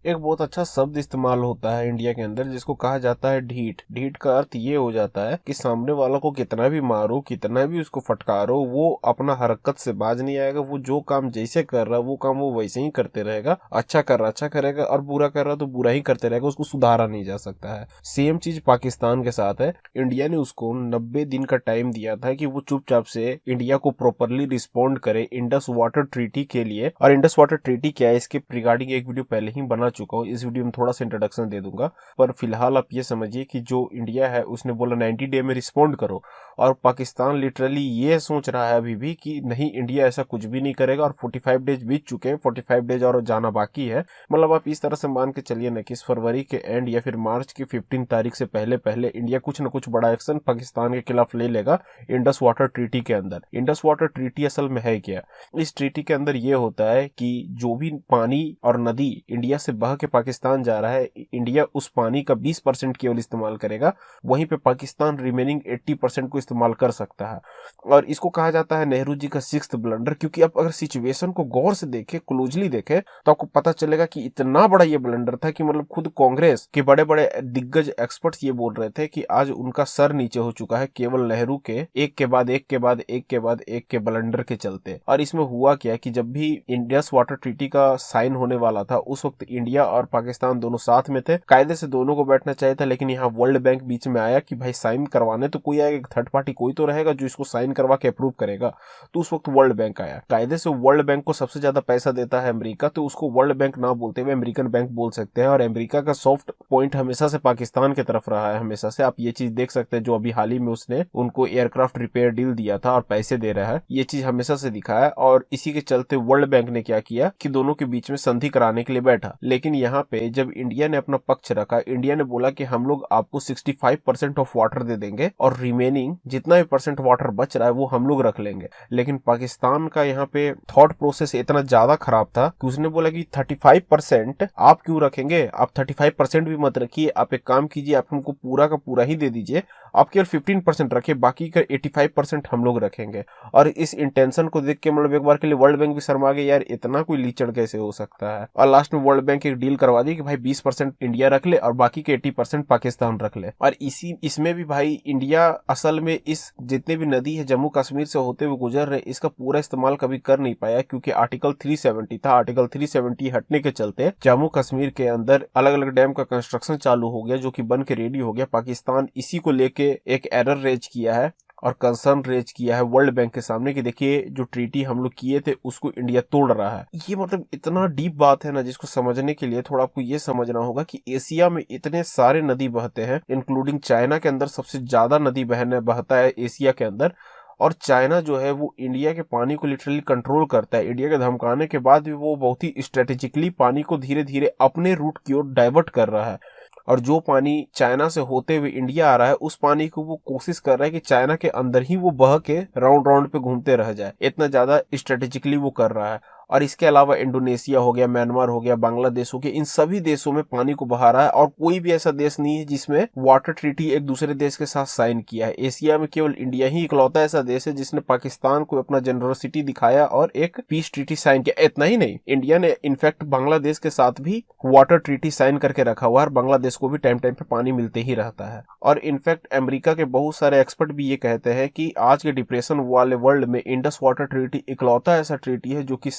एक बहुत अच्छा शब्द इस्तेमाल होता है इंडिया के अंदर जिसको कहा जाता है ढीठ। ढीठ का अर्थ ये हो जाता है कि सामने वालों को कितना भी मारो, कितना भी उसको फटकारो, वो अपना हरकत से बाज नहीं आएगा। वो जो काम जैसे कर रहा है वो काम वो वैसे ही करते रहेगा। अच्छा कर रहा अच्छा करेगा और बुरा कर रहा तो बुरा ही करते रहेगा, उसको सुधारा नहीं जा सकता है। सेम चीज पाकिस्तान के साथ है। इंडिया ने उसको 90 दिन का टाइम दिया था कि वो चुपचाप से इंडिया को प्रॉपरली रिस्पॉन्ड करे इंडस वाटर ट्रीटी के लिए। और इंडस वाटर ट्रीटी क्या है इसके रिगार्डिंग एक वीडियो पहले ही बना चुका हूँ, इस वीडियो में थोड़ा सा इंट्रोडक्शन दे दूंगा। पर फिलहाल आप ये समझिए कि जो इंडिया है उसने बोला 90 डे में रिस्पॉन्ड करो, और पाकिस्तान लिटरली ये सोच रहा है अभी भी कि नहीं इंडिया ऐसा कुछ भी नहीं करेगा। और 45 डेज बीत चुके हैं, 45 डेज और जाना बाकी है। मतलब आप इस तरह से मान के चलिए ना कि इस फरवरी के एंड या फिर मार्च की 15 तारीख से पहले पहले इंडिया कुछ न कुछ बड़ा एक्शन पाकिस्तान के खिलाफ ले लेगा इंडस वाटर ट्रीटी के अंदर। इंडस वाटर ट्रीटी असल में है क्या? इस ट्रीटी के अंदर ये होता है कि जो भी पानी और नदी इंडिया से बह के पाकिस्तान जा रहा है, इंडिया उस पानी का 20% केवल इस्तेमाल करेगा, वहीं पे पाकिस्तान रिमेनिंग 80% को इस्तेमाल कर सकता है। और इसको कहा जाता है नेहरू जी का सिक्स्थ ब्लंडर, क्योंकि आप अगर सिचुएशन को गौर से देखे, क्लोजली देखे, तो आपको पता चलेगा कि इतना बड़ा ये ब्लंडर था कि मतलब खुद कांग्रेस के बड़े बड़े दिग्गज एक्सपर्ट्स ये बोल रहे थे कि आज उनका सर नीचे हो चुका है केवल नेहरू के एक के बाद एक के बाद एक के बाद एक के ब्लंडर के चलते। और इसमें हुआ क्या कि जब भी इंडस वाटर ट्रीटी का साइन होने वाला था उस वक्त इंडिया और पाकिस्तान दोनों साथ में थे। कायदे से दोनों को बैठना चाहिए था, लेकिन यहाँ वर्ल्ड बैंक बीच में आया कि भाई साइन करवाने तो कोई आएगा, थर्ड पार्टी कोई तो रहेगा जो इसको साइन करवा के अप्रूव करेगा। तो उस वक्त वर्ल्ड बैंक आया। कायदे से वर्ल्ड बैंक को सबसे ज्यादा पैसा देता है अमेरिका, तो उसको वर्ल्ड बैंक ना बोलते हुए अमेरिकन बैंक बोल सकते हैं। और अमेरिका का सॉफ्ट पॉइंट हमेशा से पाकिस्तान की तरफ रहा है, हमेशा से। आप ये चीज देख सकते हैं, जो अभी हाल ही में उसने उनको एयरक्राफ्ट रिपेयर डील दिया था और पैसे दे रहा है, ये चीज हमेशा से दिखा है। और इसी के चलते वर्ल्ड बैंक ने क्या किया कि दोनों के बीच में संधि कराने के लिए बैठा। लेकिन यहाँ पे जब इंडिया ने अपना पक्ष रखा, इंडिया ने बोला कि हम लोग आपको 65% ऑफ वाटर दे देंगे और रिमेनिंग जितना भी परसेंट वाटर बच रहा है वो हम लोग रख लेंगे। लेकिन पाकिस्तान का यहाँ पे थॉट प्रोसेस इतना ज्यादा खराब था कि उसने बोला कि 35% आप क्यों रखेंगे, आप 35% भी मत रखिए, आप एक काम कीजिए, आप हमको पूरा का पूरा ही दे दीजिए, आप केवल 15% रखिए, बाकी का 85% हम लोग रखेंगे। और इस इंटेंशन को देख के मतलब एक बार के लिए वर्ल्ड बैंक भी शर्मा गया, यार इतना कोई लीचड़ कैसे हो सकता है। और लास्ट में वर्ल्ड बैंक एक डील करवा दी कि भाई 20% इंडिया रख ले और बाकी के 80% पाकिस्तान रख ले। और इसमें भी भाई इंडिया असल में इस जितने भी नदी है जम्मू कश्मीर से होते हुए गुजर रहे, इसका पूरा इस्तेमाल कभी कर नहीं पाया, क्योंकि आर्टिकल 370 था। आर्टिकल 370 हटने के चलते जम्मू कश्मीर के अंदर अलग अलग डैम का कंस्ट्रक्शन चालू हो गया, जो कि बन के रेडी हो गया। पाकिस्तान इसी को लेके एक एरर रेज किया है और कंसर्न रेज किया है वर्ल्ड बैंक के सामने कि देखिए जो ट्रीटी हम लोग किए थे उसको इंडिया तोड़ रहा है। ये मतलब इतना डीप बात है ना, जिसको समझने के लिए थोड़ा आपको ये समझना होगा कि एशिया में इतने सारे नदी बहते हैं, इंक्लूडिंग चाइना के अंदर सबसे ज्यादा नदी बहता है एशिया के अंदर। और चाइना जो है वो इंडिया के पानी को लिटरली कंट्रोल करता है। इंडिया के धमकाने के बाद भी वो बहुत ही स्ट्रेटेजिकली पानी को धीरे धीरे अपने रूट की ओर डाइवर्ट कर रहा है। और जो पानी चाइना से होते हुए इंडिया आ रहा है, उस पानी को वो कोशिश कर रहा है कि चाइना के अंदर ही वो बह के राउंड राउंड पे घूमते रह जाए। इतना ज्यादा स्ट्रेटेजिकली वो कर रहा है। और इसके अलावा इंडोनेशिया हो गया, म्यांमार हो गया, बांग्लादेश हो गया, इन सभी देशों में पानी को बहा रहा है। और कोई भी ऐसा देश नहीं है जिसमें वाटर ट्रीटी एक दूसरे देश के साथ साइन किया है। एशिया में केवल इंडिया ही इकलौता ऐसा देश है जिसने पाकिस्तान को अपना जनरोसिटी दिखाया और एक पीस ट्रीटी साइन किया। इतना ही नहीं, इंडिया ने इनफैक्ट बांग्लादेश के साथ भी वाटर ट्रीटी साइन करके रखा हुआ है और बांग्लादेश को भी टाइम टाइम पे पानी मिलते ही रहता है। और इनफैक्ट अमेरिका के बहुत सारे एक्सपर्ट भी ये कहते हैं कि आज के डिप्रेशन वाले वर्ल्ड में इंडस वाटर ट्रीटी इकलौता ऐसा ट्रीटी है जो कि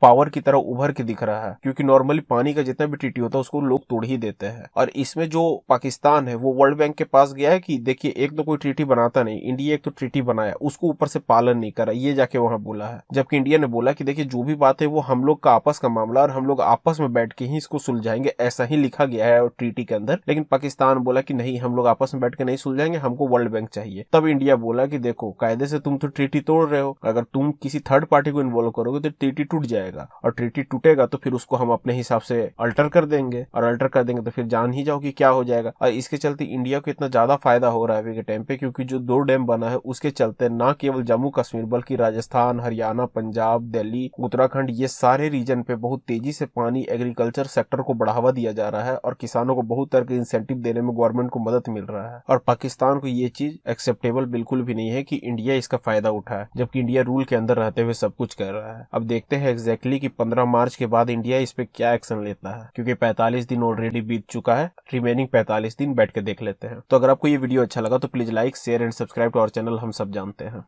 पावर की तरह उभर के दिख रहा है, क्योंकि नॉर्मली पानी का जितना भी ट्रीटी होता है उसको लोग तोड़ ही देते हैं। और इसमें जो पाकिस्तान है वो वर्ल्ड बैंक के पास गया है कि देखिए एक तो कोई ट्रीटी बनाता नहीं, इंडिया एक तो ट्रीटी बनाया उसको ऊपर से पालन नहीं करा, ये जाके वहां बोला है। जबकि इंडिया ने बोला कि देखिए जो भी बात है वो हम लोग का आपस का मामला और हम लोग आपस में बैठ के ही इसको सुलझाएंगे, ऐसा ही लिखा गया है ट्रीटी के अंदर। लेकिन पाकिस्तान बोला कि नहीं, हम लोग आपस में बैठ के नहीं सुलझाएंगे, हमको वर्ल्ड बैंक चाहिए। तब इंडिया बोला कि देखो कायदे से तुम तो ट्रीटी तोड़ रहे हो, अगर तुम किसी थर्ड पार्टी को इन्वॉल्व करोगे तो ट्रीटी टूट जाएगा, और ट्रीटी टूटेगा तो फिर उसको हम अपने हिसाब से अल्टर कर देंगे, और अल्टर कर देंगे तो फिर जान ही जाओ कि क्या हो जाएगा। और इसके चलते इंडिया को इतना ज्यादा फायदा हो रहा है अभी के टाइम पे, क्योंकि जो 2 डैम बना है उसके चलते ना केवल जम्मू कश्मीर बल्कि राजस्थान, हरियाणा, पंजाब, दिल्ली, उत्तराखंड, ये सारे रीजन पे बहुत तेजी से पानी एग्रीकल्चर सेक्टर को बढ़ावा दिया जा रहा है और किसानों को बहुत तरह के इंसेंटिव देने में गवर्नमेंट को मदद मिल रहा है। और पाकिस्तान को ये चीज एक्सेप्टेबल बिल्कुल भी नहीं है कि इंडिया इसका फायदा उठाए, जबकि इंडिया रूल के अंदर रहते हुए सब कुछ कर रहा है। अब देखते हैं एग्जैक्टली कि 15 मार्च के बाद इंडिया इस पे क्या एक्शन लेता है, क्योंकि 45 दिन ऑलरेडी बीत चुका है। रिमेनिंग 45 दिन बैठ के देख लेते हैं। तो अगर आपको ये वीडियो अच्छा लगा तो please like, share and subscribe to our channel हम सब जानते हैं।